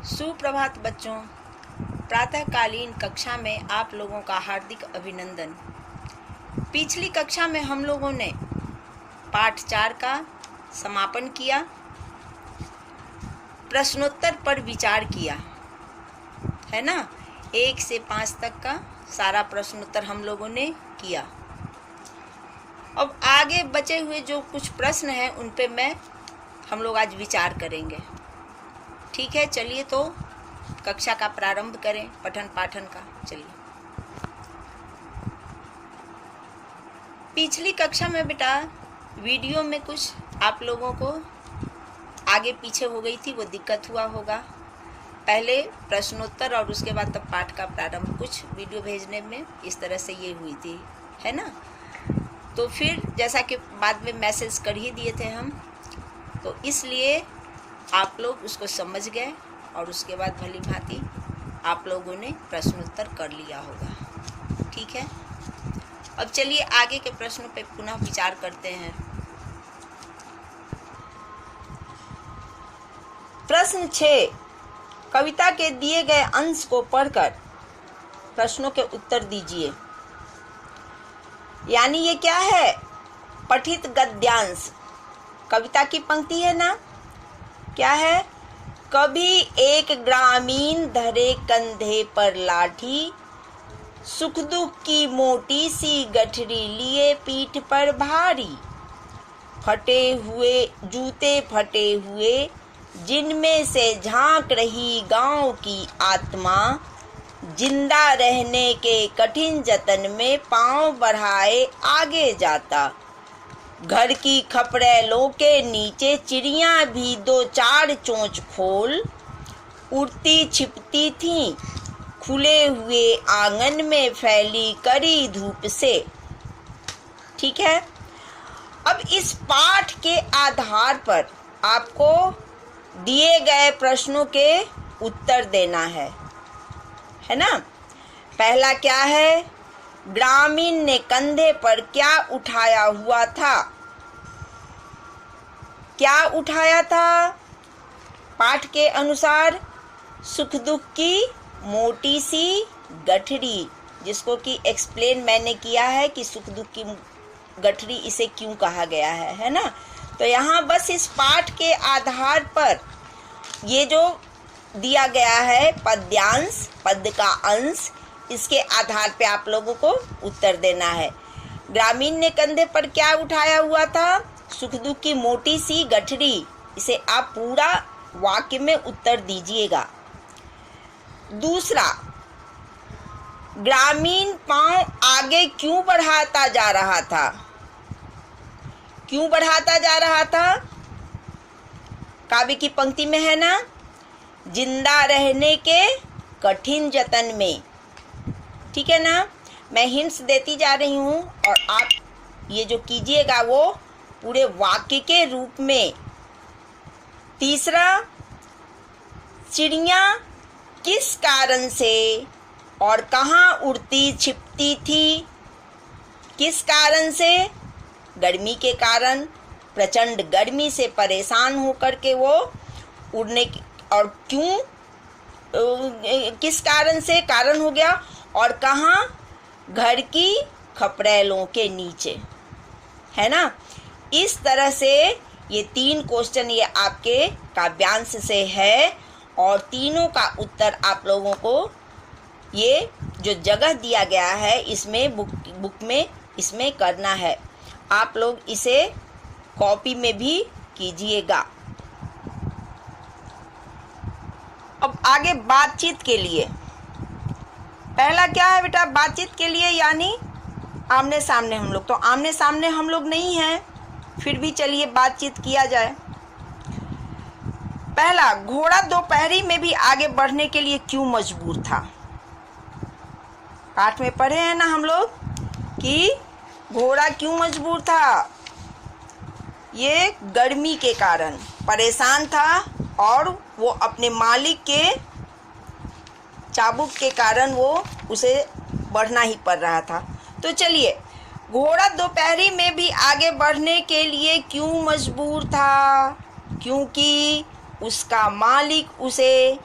सुप्रभात बच्चों। प्रातःकालीन कक्षा में आप लोगों का हार्दिक अभिनंदन। पिछली कक्षा में हम लोगों ने पाठ 4 का समापन किया, प्रश्नोत्तर पर विचार किया, है ना। 1 से 5 तक का सारा प्रश्नोत्तर हम लोगों ने किया। अब आगे बचे हुए जो कुछ प्रश्न हैं उन पे हम लोग आज विचार करेंगे। ठीक है, चलिए तो कक्षा का प्रारंभ करें, पठन पाठन का। चलिए, पिछली कक्षा में बेटा वीडियो में कुछ आप लोगों को आगे पीछे हो गई थी, वो दिक्कत हुआ होगा। पहले प्रश्नोत्तर और उसके बाद तब पाठ का प्रारंभ, कुछ वीडियो भेजने में इस तरह से ये हुई थी, है ना। तो फिर जैसा कि बाद में मैसेज कर ही दिए थे हम, तो इसलिए आप लोग उसको समझ गए और उसके बाद भली भांति आप लोगों ने प्रश्नोत्तर कर लिया होगा। ठीक है, अब चलिए आगे के प्रश्नों पे पुनः विचार करते हैं। प्रश्न 6, कविता के दिए गए अंश को पढ़कर प्रश्नों के उत्तर दीजिए। यानी ये क्या है? पठित गद्यांश, कविता की पंक्ति है ना। क्या है? कभी एक ग्रामीण धरे कंधे पर लाठी, सुख दुख की मोटी सी गठरी लिए पीठ पर भारी, फटे हुए जूते फटे हुए जिनमें से झांक रही गांव की आत्मा, जिंदा रहने के कठिन जतन में पांव बढ़ाए आगे जाता। घर की खपरेलों के नीचे चिड़ियां भी 2-4 चोंच खोल उड़ती छिपती थीं, खुले हुए आंगन में फैली कड़ी धूप से। ठीक है, अब इस पाठ के आधार पर आपको दिए गए प्रश्नों के उत्तर देना है ना। पहला क्या है? ग्रामीण ने कंधे पर क्या उठाया हुआ था? क्या उठाया था? पाठ के अनुसार सुख दुख की मोटी सी गठरी, जिसको कि एक्सप्लेन मैंने किया है कि सुख दुख की गठरी इसे क्यों कहा गया है ना। तो यहाँ बस इस पाठ के आधार पर ये जो दिया गया है पद्यांश, पद का अंश, इसके आधार पे आप लोगों को उत्तर देना है। ग्रामीण ने कंधे पर क्या उठाया हुआ था? सुख दुख की मोटी सी गठरी। इसे आप पूरा वाक्य में उत्तर दीजिएगा। दूसरा, ग्रामीण पांव आगे क्यों बढ़ाता जा रहा था? क्यों बढ़ाता जा रहा था? काव्य की पंक्ति में है ना, जिंदा रहने के कठिन जतन में। ठीक है ना, मैं हिंट्स देती जा रही हूँ और आप ये जो कीजिएगा वो पूरे वाक्य के रूप में। तीसरा, चिड़ियाँ किस कारण से और कहाँ उड़ती छिपती थी? किस कारण से? गर्मी के कारण, प्रचंड गर्मी से परेशान होकर के वो उड़ने की, और क्यों, किस कारण से, कारण हो गया, और कहाँ? घर की खपरेलों के नीचे, है ना। इस तरह से ये 3 क्वेश्चन ये आपके काव्यांश से है और तीनों का उत्तर आप लोगों को ये जो जगह दिया गया है इसमें बुक में इसमें करना है। आप लोग इसे कॉपी में भी कीजिएगा। अब आगे बातचीत के लिए, पहला क्या है बेटा? बातचीत के लिए यानी आमने सामने हम लोग, तो आमने सामने हम लोग नहीं हैं, फिर भी चलिए बातचीत किया जाए। पहला, घोड़ा दोपहरी में भी आगे बढ़ने के लिए क्यों मजबूर था? पाठ में पढ़े हैं ना हम लोग कि घोड़ा क्यों मजबूर था? ये गर्मी के कारण परेशान था और वो अपने मालिक के चाबुक के कारण वो उसे बढ़ना ही पड़ रहा था। तो चलिए, घोड़ा दोपहरी में भी आगे बढ़ने के लिए क्यों मजबूर था? क्योंकि उसका मालिक उसे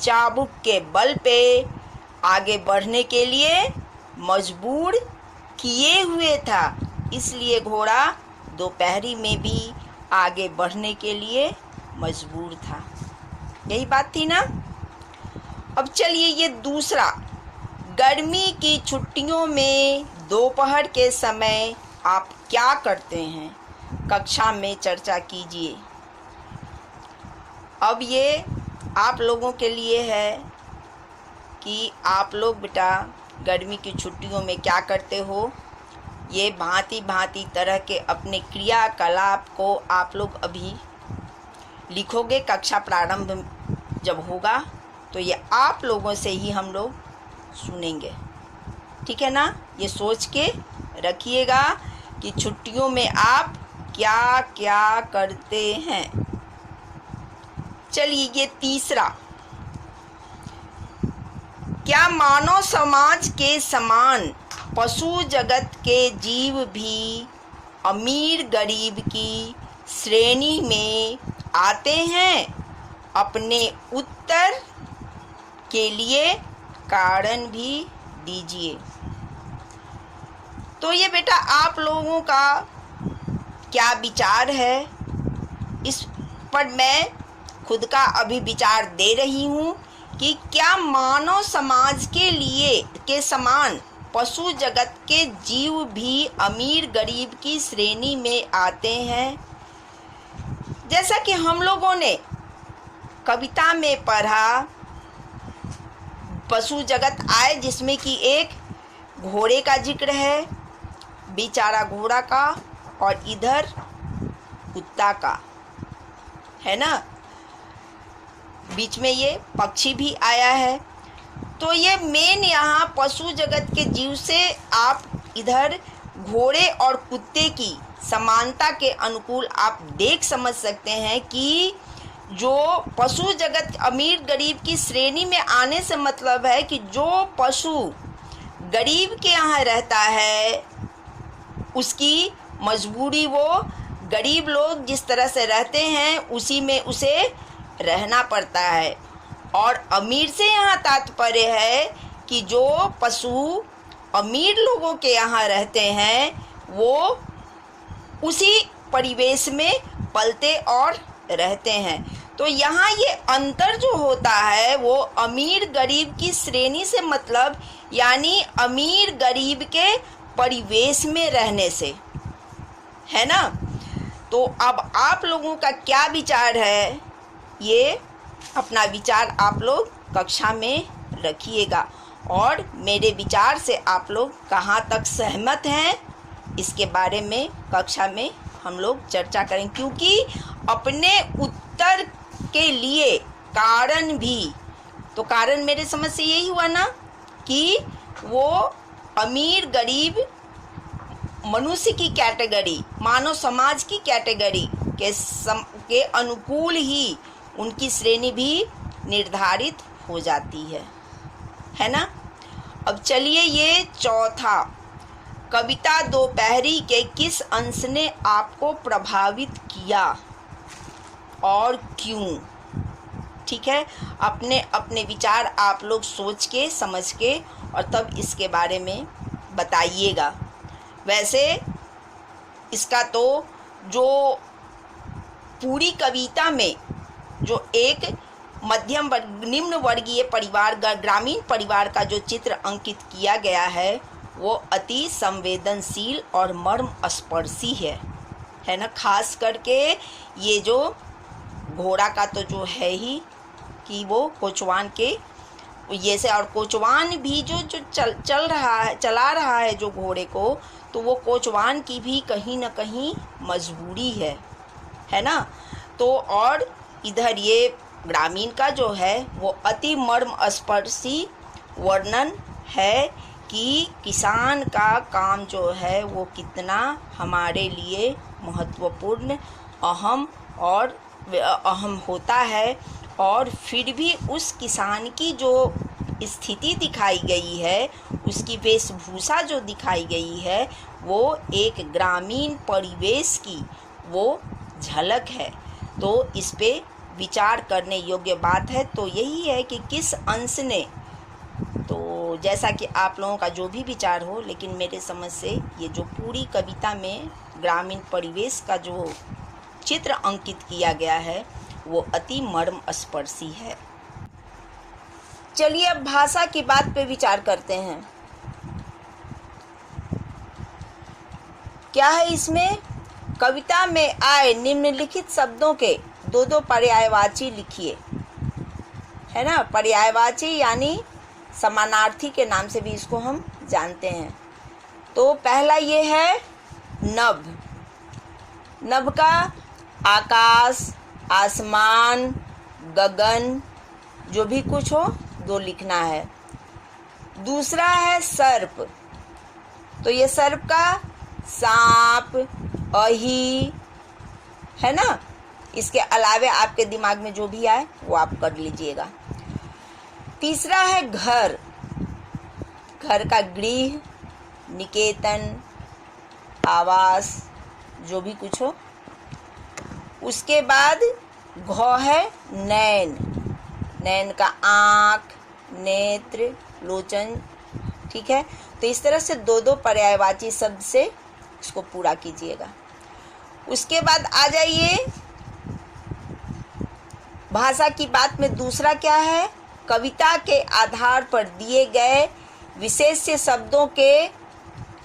चाबुक के बल पे आगे बढ़ने के लिए मजबूर किए हुए था, इसलिए घोड़ा दोपहरी में भी आगे बढ़ने के लिए मजबूर था। यही बात थी ना। अब चलिए ये दूसरा, गर्मी की छुट्टियों में दोपहर के समय आप क्या करते हैं, कक्षा में चर्चा कीजिए। अब ये आप लोगों के लिए है कि आप लोग बेटा गर्मी की छुट्टियों में क्या करते हो। ये भांति भांति तरह के अपने क्रियाकलाप को आप लोग अभी लिखोगे। कक्षा प्रारंभ जब होगा तो ये आप लोगों से ही हम लोग सुनेंगे, ठीक है ना। ये सोच के रखिएगा कि छुट्टियों में आप क्या क्या करते हैं। चलिए ये तीसरा, क्या मानव समाज के समान पशु जगत के जीव भी अमीर गरीब की श्रेणी में आते हैं? अपने उत्तर के लिए कारण भी दीजिए। तो ये बेटा आप लोगों का क्या विचार है इस पर मैं खुद का अभी विचार दे रही हूँ कि क्या मानव समाज के समान पशु जगत के जीव भी अमीर गरीब की श्रेणी में आते हैं। जैसा कि हम लोगों ने कविता में पढ़ा, पशु जगत आए जिसमें कि एक घोड़े का जिक्र है, बेचारा घोड़ा का, और इधर कुत्ता का, है ना। बीच में ये पक्षी भी आया है। तो ये मेन यहाँ पशु जगत के जीव से आप इधर घोड़े और कुत्ते की समानता के अनुकूल आप देख समझ सकते हैं कि जो पशु जगत अमीर गरीब की श्रेणी में आने से मतलब है कि जो पशु गरीब के यहाँ रहता है उसकी मजबूरी, वो गरीब लोग जिस तरह से रहते हैं उसी में उसे रहना पड़ता है। और अमीर से यहाँ तात्पर्य है कि जो पशु अमीर लोगों के यहाँ रहते हैं वो उसी परिवेश में पलते और रहते हैं। तो यहाँ ये अंतर जो होता है वो अमीर गरीब की श्रेणी से मतलब यानी अमीर गरीब के परिवेश में रहने से, है ना। तो अब आप लोगों का क्या विचार है, ये अपना विचार आप लोग कक्षा में रखिएगा और मेरे विचार से आप लोग कहाँ तक सहमत हैं इसके बारे में कक्षा में हम लोग चर्चा करें। क्योंकि अपने उत्तर के लिए कारण भी, तो कारण मेरे समझ से यही हुआ ना कि वो अमीर गरीब मनुष्य की कैटेगरी, मानव समाज की कैटेगरी के अनुकूल ही उनकी श्रेणी भी निर्धारित हो जाती है ना। अब चलिए ये चौथा, कविता दोपहरी के किस अंश ने आपको प्रभावित किया और क्यों। ठीक है, अपने अपने विचार आप लोग सोच के समझ के और तब इसके बारे में बताइएगा। वैसे इसका तो जो पूरी कविता में जो एक मध्यम वर्ग निम्न वर्गीय परिवार ग्रामीण परिवार का जो चित्र अंकित किया गया है वो अति संवेदनशील और मर्म स्पर्शी है ना। खास करके ये जो घोड़ा का तो जो है ही कि वो कोचवान के ये से, और कोचवान भी जो चला रहा है जो घोड़े को, तो वो कोचवान की भी कहीं ना कहीं मजबूरी है ना। तो और इधर ये ग्रामीण का जो है वो अति मर्म स्पर्शी वर्णन है कि किसान का काम जो है वो कितना हमारे लिए महत्वपूर्ण अहम होता है। और फिर भी उस किसान की जो स्थिति दिखाई गई है, उसकी वेशभूषा जो दिखाई गई है, वो एक ग्रामीण परिवेश की वो झलक है। तो इस पे विचार करने योग्य बात है तो यही है कि किस अंश ने, तो जैसा कि आप लोगों का जो भी विचार हो, लेकिन मेरे समझ से ये जो पूरी कविता में ग्रामीण परिवेश का जो चित्र अंकित किया गया है वो अति मर्मस्पर्शी है। चलिए अब भाषा की बात पे विचार करते हैं। क्या है इसमें? कविता में आए निम्नलिखित शब्दों के दो दो पर्यायवाची लिखिए, है ना। पर्यायवाची यानी समानार्थी के नाम से भी इसको हम जानते हैं। तो पहला ये है नभ। नभ का आकाश, आसमान, गगन, जो भी कुछ हो दो लिखना है। दूसरा है सर्प। तो ये सर्प का सांप, अही, है ना। इसके अलावे आपके दिमाग में जो भी आए वो आप कर लीजिएगा। तीसरा है घर। घर का गृह, निकेतन, आवास, जो भी कुछ हो। उसके बाद घ है नैन। नैन का आँख, नेत्र, लोचन, ठीक है। तो इस तरह से दो दो पर्यायवाची शब्द से इसको पूरा कीजिएगा। उसके बाद आ जाइए भाषा की बात में। दूसरा क्या है? कविता के आधार पर दिए गए विशेष्य शब्दों के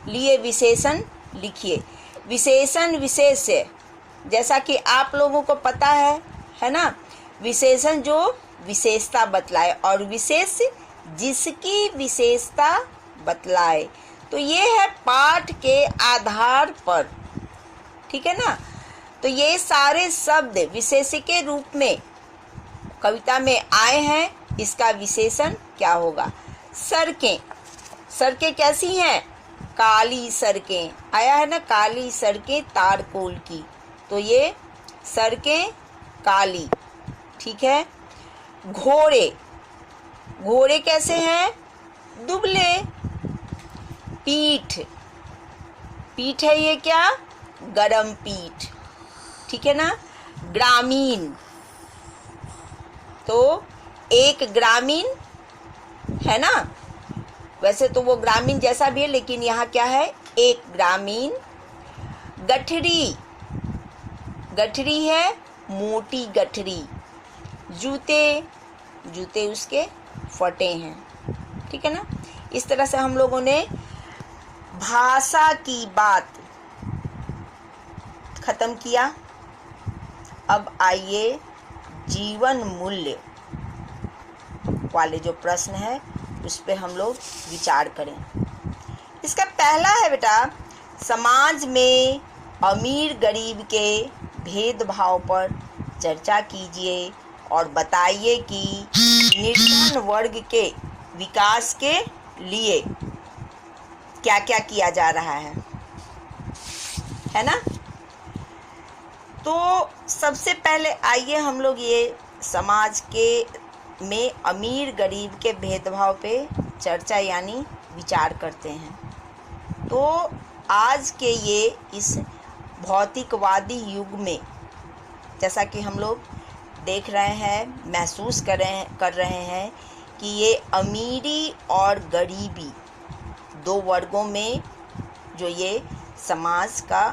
लिए विशेषण लिखिए। विशेषण विशेष्य, जैसा कि आप लोगों को पता है ना। विशेषण जो विशेषता बतलाए और विशेष्य जिसकी विशेषता बतलाए। तो ये है पाठ के आधार पर, ठीक है ना। तो ये सारे शब्द विशेष्य के रूप में कविता में आए हैं। इसका विशेषण क्या होगा? सड़कें। सड़कें कैसी हैं? काली सड़कें। आया है ना, काली सड़कें तारकोल की। तो ये सड़कें काली, ठीक है। घोड़े। घोड़े कैसे हैं? दुबले। पीठ। पीठ है ये क्या? गरम पीठ, ठीक है ना। ग्रामीण, तो एक ग्रामीण है ना। वैसे तो वो ग्रामीण जैसा भी है, लेकिन यहाँ क्या है? एक ग्रामीण। गठरी। गठरी है मोटी गठरी। जूते। जूते उसके फटे हैं, ठीक है ना। इस तरह से हम लोगों ने भाषा की बात खत्म किया। अब आइए जीवन मूल्य वाले जो प्रश्न है उस पे हम लोग विचार करें। इसका पहला है बेटा, समाज में अमीर गरीब के भेदभाव पर चर्चा कीजिए और बताइए कि निर्धन वर्ग के विकास के लिए क्या क्या किया जा रहा है ना। तो सबसे पहले आइए हम लोग ये समाज के में अमीर गरीब के भेदभाव पे चर्चा यानी विचार करते हैं। तो आज के ये इस भौतिकवादी युग में, जैसा कि हम लोग देख रहे हैं, महसूस कर रहे हैं कि ये अमीरी और गरीबी दो वर्गों में जो ये समाज का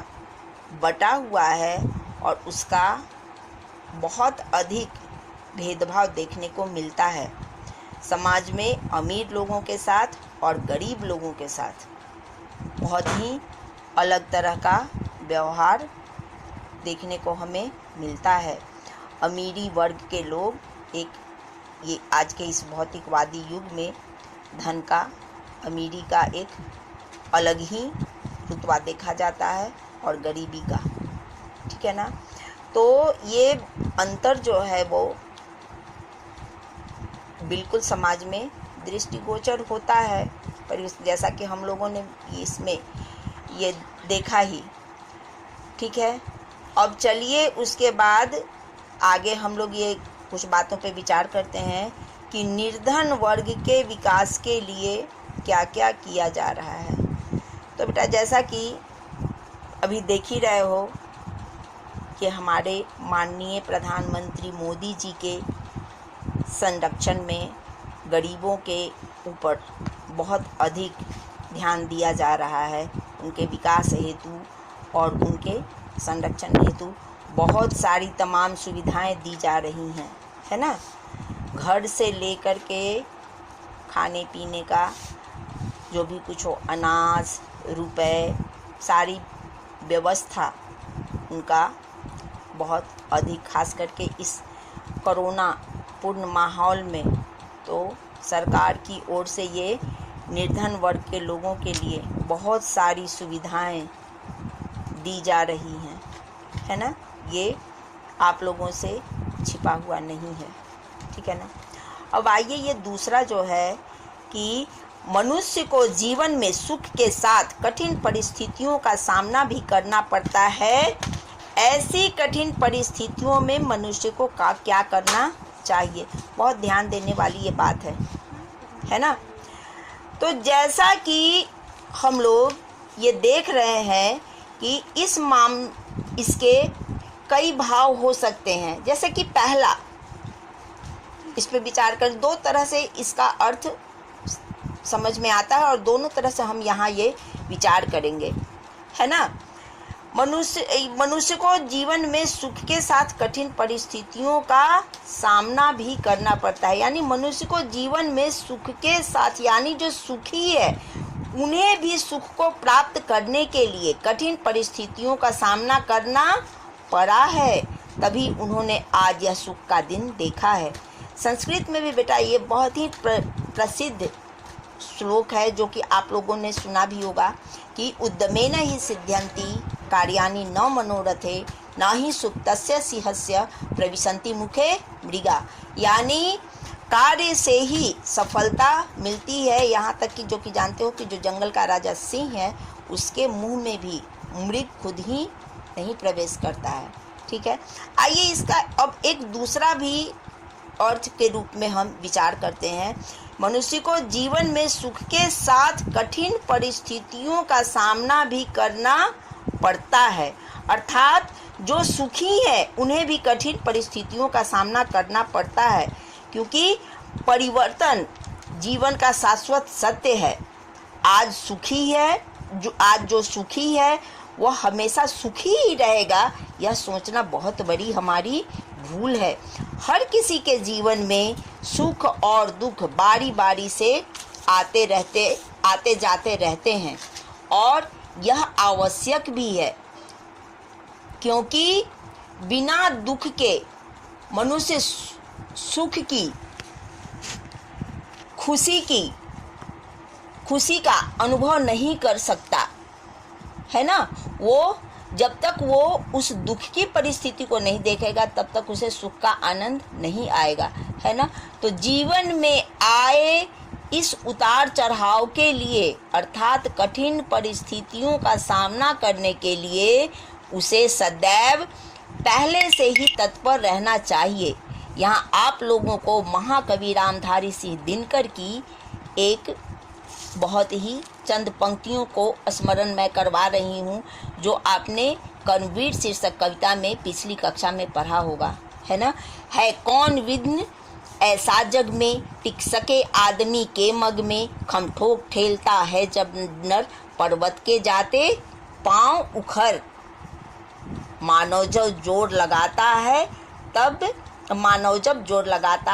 बटा हुआ है और उसका बहुत अधिक भेदभाव देखने को मिलता है। समाज में अमीर लोगों के साथ और गरीब लोगों के साथ बहुत ही अलग तरह का व्यवहार देखने को हमें मिलता है। अमीरी वर्ग के लोग ये आज के इस भौतिकवादी युग में धन का, अमीरी का एक अलग ही रुतबा देखा जाता है और गरीबी का, ठीक है ना। तो ये अंतर जो है वो बिल्कुल समाज में दृष्टिगोचर होता है, पर जैसा कि हम लोगों ने इसमें ये देखा ही, ठीक है। अब चलिए उसके बाद आगे हम लोग ये कुछ बातों पे विचार करते हैं कि निर्धन वर्ग के विकास के लिए क्या क्या किया जा रहा है। तो बेटा जैसा कि अभी देख ही रहे हो ये हमारे माननीय प्रधानमंत्री मोदी जी के संरक्षण में गरीबों के ऊपर बहुत अधिक ध्यान दिया जा रहा है। उनके विकास हेतु और उनके संरक्षण हेतु बहुत सारी तमाम सुविधाएं दी जा रही हैं, है ना। घर से लेकर के खाने पीने का जो भी कुछ हो, अनाज, रुपए, सारी व्यवस्था उनका बहुत अधिक, खास करके इस कोरोना पूर्ण माहौल में तो सरकार की ओर से ये निर्धन वर्ग के लोगों के लिए बहुत सारी सुविधाएं दी जा रही हैं, है ना। ये आप लोगों से छिपा हुआ नहीं है, ठीक है ना। अब आइए, ये दूसरा जो है कि मनुष्य को जीवन में सुख के साथ कठिन परिस्थितियों का सामना भी करना पड़ता है। ऐसी कठिन परिस्थितियों में मनुष्य को क्या करना चाहिए, बहुत ध्यान देने वाली ये बात है ना। तो जैसा कि हम लोग ये देख रहे हैं कि इसके कई भाव हो सकते हैं। जैसे कि पहला, इस पे विचार कर, दो तरह से इसका अर्थ समझ में आता है और दोनों तरह से हम यहाँ ये विचार करेंगे, है ना। मनुष्य को जीवन में सुख के साथ कठिन परिस्थितियों का सामना भी करना पड़ता है। यानी मनुष्य को जीवन में सुख के साथ, यानी जो सुखी है उन्हें भी सुख को प्राप्त करने के लिए कठिन परिस्थितियों का सामना करना पड़ा है, तभी उन्होंने आज यह सुख का दिन देखा है। संस्कृत में भी बेटा ये बहुत ही प्रसिद्ध श्लोक है, जो कि आप लोगों ने सुना भी होगा कि उद्यमेन ही सिद्ध्यन्ति कार्याणि न मनोरथे न ही सुप्तस्य सिंहस्य प्रविशन्ति मुखे मृगा। यानी कार्य से ही सफलता मिलती है। यहाँ तक कि जो कि जानते हो कि जो जंगल का राजा सिंह है उसके मुंह में भी मृग खुद ही नहीं प्रवेश करता है, ठीक है। आइए इसका अब एक दूसरा भी अर्थ के रूप में हम विचार करते हैं। मनुष्य को जीवन में सुख के साथ कठिन परिस्थितियों का सामना भी करना पड़ता है, अर्थात जो सुखी है उन्हें भी कठिन परिस्थितियों का सामना करना पड़ता है, क्योंकि परिवर्तन जीवन का शाश्वत सत्य है। आज जो सुखी है वह हमेशा सुखी ही रहेगा, यह सोचना बहुत बड़ी हमारी भूल है। हर किसी के जीवन में सुख और दुख बारी बारी से आते जाते रहते हैं और यह आवश्यक भी है, क्योंकि बिना दुख के मनुष्य सुख की, खुशी का अनुभव नहीं कर सकता, है ना। वो जब तक वो उस दुख की परिस्थिति को नहीं देखेगा तब तक उसे सुख का आनंद नहीं आएगा, है ना। तो जीवन में आए इस उतार चढ़ाव के लिए, अर्थात कठिन परिस्थितियों का सामना करने के लिए उसे सदैव पहले से ही तत्पर रहना चाहिए। यहाँ आप लोगों को महाकवि रामधारी सिंह दिनकर की एक बहुत ही चंद पंक्तियों को स्मरण मैं करवा रही हूँ, जो आपने कर्मवीर शीर्षक कविता में पिछली कक्षा में पढ़ा होगा, है ना। है कौन विघ्न ऐसा जग में, टिक सके आदमी के मग में, खम ठोक ठेलता है जब नर पर्वत के जाते पांव उखर। मानव जब जोर लगाता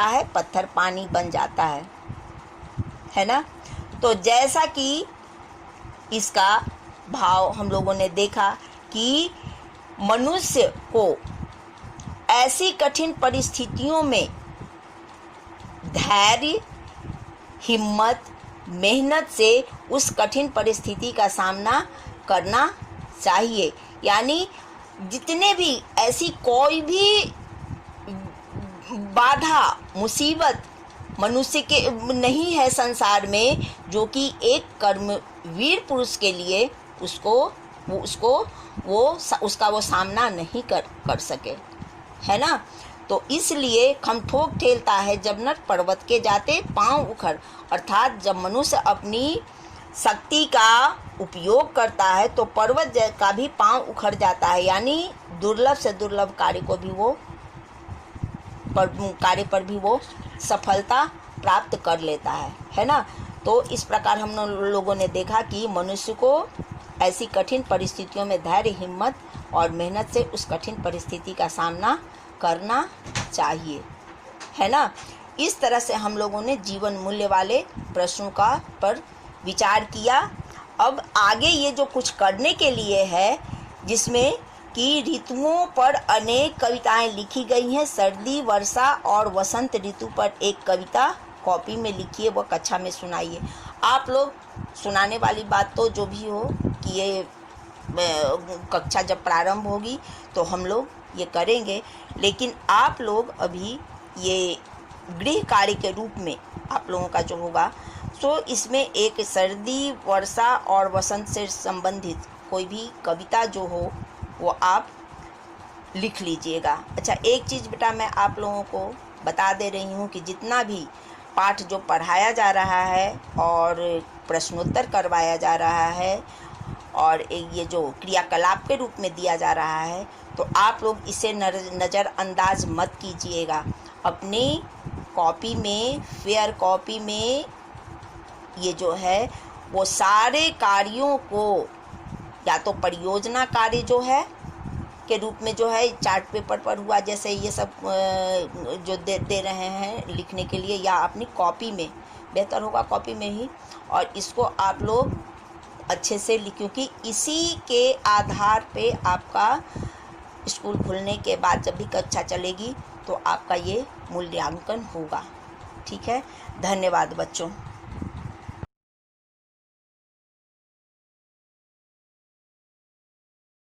है पत्थर पानी बन जाता है ना। तो जैसा कि इसका भाव हम लोगों ने देखा कि मनुष्य को ऐसी कठिन परिस्थितियों में धैर्य, हिम्मत, मेहनत से उस कठिन परिस्थिति का सामना करना चाहिए। यानी जितने भी ऐसी कोई भी बाधा, मुसीबत मनुष्य के नहीं है संसार में, जो कि एक कर्मवीर पुरुष के लिए उसका वो सामना नहीं कर सके, है ना। तो इसलिए खम ठोक ठेलता है जब नर पर्वत के जाते पांव उखड़, अर्थात जब मनुष्य अपनी शक्ति का उपयोग करता है तो पर्वत का भी पांव उखड़ जाता है, यानी दुर्लभ से दुर्लभ कार्य पर भी वो सफलता प्राप्त कर लेता है ना। तो इस प्रकार हम लोगों ने देखा कि मनुष्य को ऐसी कठिन परिस्थितियों में धैर्य, हिम्मत और मेहनत से उस कठिन परिस्थिति का सामना करना चाहिए, है ना। इस तरह से हम लोगों ने जीवन मूल्य वाले प्रश्नों पर विचार किया। अब आगे ये जो कुछ करने के लिए है, जिसमें कि ऋतुओं पर अनेक कविताएं लिखी गई हैं। सर्दी, वर्षा और वसंत ऋतु पर एक कविता कॉपी में लिखिए, वह कक्षा में सुनाइए। आप लोग सुनाने वाली बात तो जो भी हो कि ये कक्षा जब प्रारंभ होगी तो हम लोग ये करेंगे, लेकिन आप लोग अभी ये गृह कार्य के रूप में आप लोगों का जो होगा, तो इसमें एक सर्दी, वर्षा और वसंत से संबंधित कोई भी कविता जो हो वो आप लिख लीजिएगा। अच्छा, एक चीज़ बेटा मैं आप लोगों को बता दे रही हूँ कि जितना भी पाठ जो पढ़ाया जा रहा है और प्रश्नोत्तर करवाया जा रहा है और ये जो क्रियाकलाप के रूप में दिया जा रहा है, तो आप लोग इसे नज़रअंदाज मत कीजिएगा। अपनी कॉपी में, फेयर कॉपी में ये जो है वो सारे कार्यों को, या तो परियोजना कार्य जो है के रूप में जो है चार्ट पेपर पर हुआ, जैसे ये सब जो दे रहे हैं लिखने के लिए, या अपनी कॉपी में, बेहतर होगा कॉपी में ही, और इसको आप लोग अच्छे से क्योंकि इसी के आधार पे आपका स्कूल खुलने के बाद जब भी कक्षा चलेगी तो आपका ये मूल्यांकन होगा। ठीक है, धन्यवाद बच्चों।